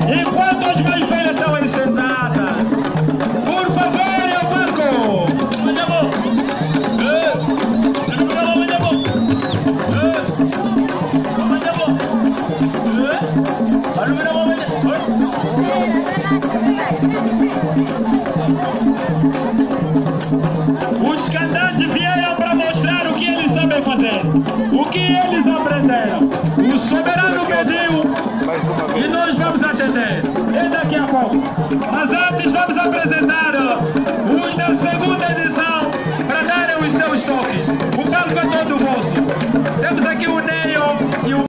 Enquanto as mais velhas estão aí sentadas, por favor, ao palco! Os cantantes vieram para mostrar o que eles sabem fazer, o que eles aprenderam. O soberano pediu e nós vamos atender. É daqui a pouco. Mas antes vamos